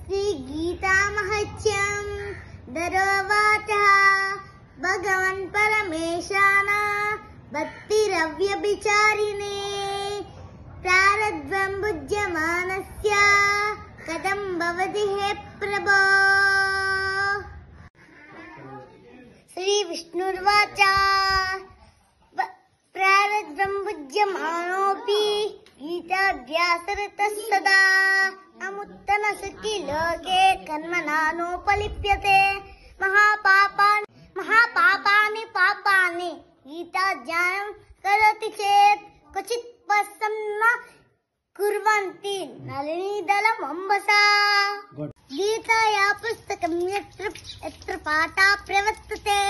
श्रीगीतामहत्यं दरोवाचः भगवन् परमेशाना भक्तिरव्यभिचारिणे प्रारब्धं भुज्यमानस्य कथं भवति हे प्रभो। श्री विष्णुर्वाच प्रारब्धं भुज्यमानोऽपि गीताभ्यासरतः सदा अमुत्तमसुखी लोके कर्मणा नोपलिप्यते महापापानि पापानि गीताज्ञानं करोति चेत् क्वचित् पश्यन् न कुर्वन्ति नलिनीदलमम्बसा। गीताया पुस्तकं यत्र पाठा प्रवर्तते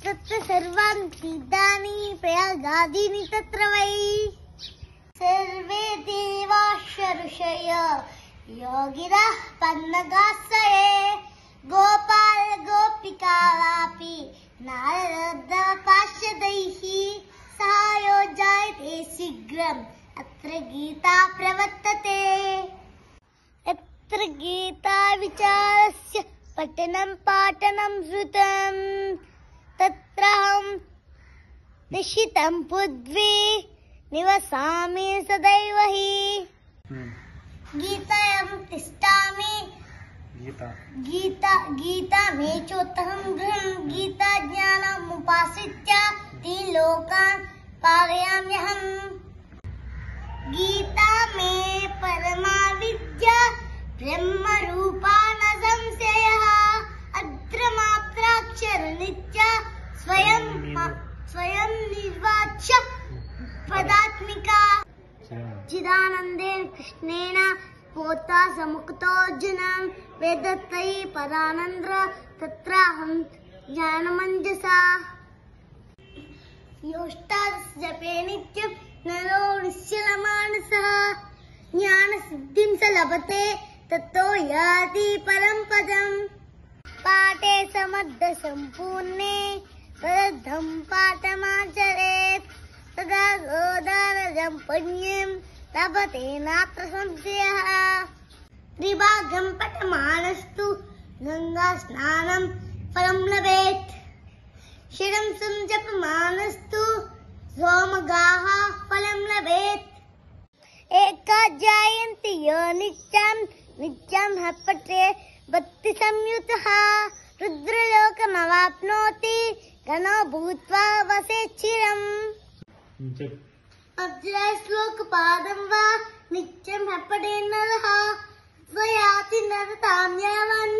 तत्र सर्वाणि तीर्थानि प्रयागादीनि तत्र वै सर्वे देवाश्च ऋषयः योगिनः पन्नगाश्रये गोपाल गोपिकापि नारदपार्षदैः सहायोज्जायते शीघ्रम् अत्र गीता प्रवर्तते। यत्र गीता विचारस्य पठनं पाठनं श्रुतं तत्राहं निश्चितं पृथ्वी निवसामि सदैव हि गीतायां तिष्ठामि गीता मे चोत्तमं गृहं गीता ज्ञानमुपाश्रित्य तीन् लोकान् पालयाम्यहम्। गीता मे परमा विद्या ब्रह्मरूपा न संशयः अद्रमात्राक्षर नित्या स्वयं निर्वाच्य पदात्मिका चिदानन्देन कृष्णेन पोता समुक्तोऽर्जुनं वेदत्तै परानन्द्र तत्राहं ज्ञानमञ्जसा योष्टादस्जपे नित्यं नरो निश्चलमानसः ज्ञानसिद्धिं स लभते ततो याति परं पदम्। पाठे समर्थसम्पूर्णे तदर्थं पाठमाचरेत् तदा गोदारजं पुण्यं लभते नात्र संशयः। त्रिभागं पठमानस्तु गङ्गास्नानं फलं लभेत् शिरं संजपमानस्तु सोमगाः फलं लभेत्। एकाध्यायन्ति यो नित्यं हपटे भक्तिसंयुतः रुद्रलोकमवाप्नोति गणो भूत्वा वसेत् चिरम्। अध्यायश्लोकपादं वा नित्यं हपटे नरः स याति नरतां यावन्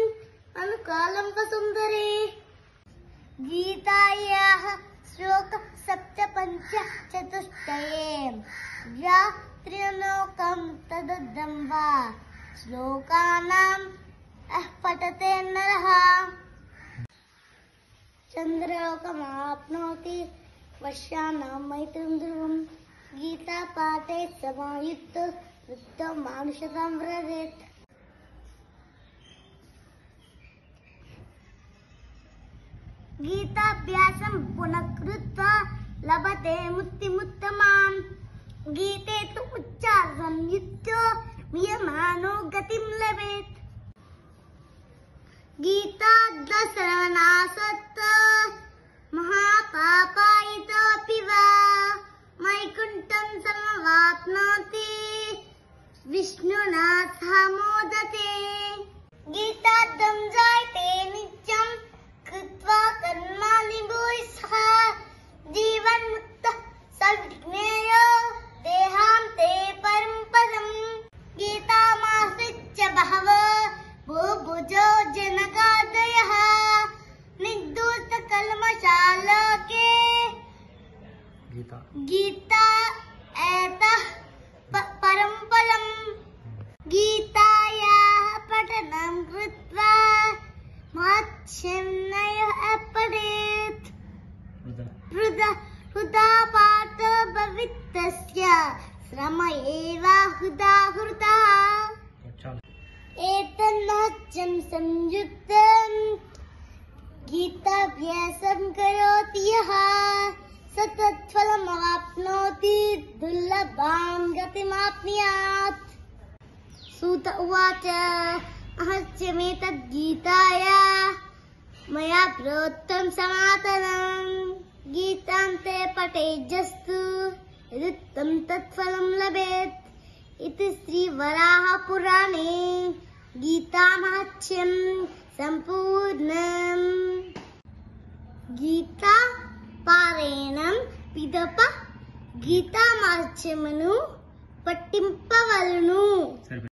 अनुकालं वसुन्धरे। गीतायाः श्लोक 75 या त्र्यलोकं तदद्धं वा श्लोकानां पठते नरः चन्द्रलोकमाप्नोति वर्षाणां मैत्रं ध्रुवम्। गीता पाठे समायुक्त वृत्तो मानुषतां व्रजेत्। गीताभ्यासं पुनः कृत्वा लभते मुक्तिमुत्तमाम्। गीते तु उच्चारसंयुक्तो मीयमानो गतिं लभेत्। गीताश्रवणासक्त महापापायितोऽपि वा वैकुण्ठं सर्वमाप्नोति विष्णुना सह मोदते। गीतार्थं जायते नित्यं कृत्वा कर्माणि भूयः जीवन्मुक्तः सविज्ञेयो देहान्ते परं पदम्। गीतामाश्रित्य बहवो भूभुजो जनकादयः निर्दोषकल्मषालोके गीता एतः परं पदम्। गीतायाः पठनं कृत्वा महच्छिन्नयः पठेत् हृदा पाठो भवितस्य श्रम एव हृदा हृतः। एतन्नोच्चं संयुक्तं गीताभ्यासं करोति यः स तत्फलमवाप्नोति दुर्लभां गतिमाप्नुयात्। सूत उवाच महत्यमेतद्गीताय मया प्रोक्तं सनातनं गीतां ते पठेज्जस्तु यदुक्तं तत्फलं लभेत् इति श्रीवराहपुराणे गीतामहत्यं सम्पूर्णम् गीता పారాయణం పిదప గీతామహత్యమును పఠింపవలెను.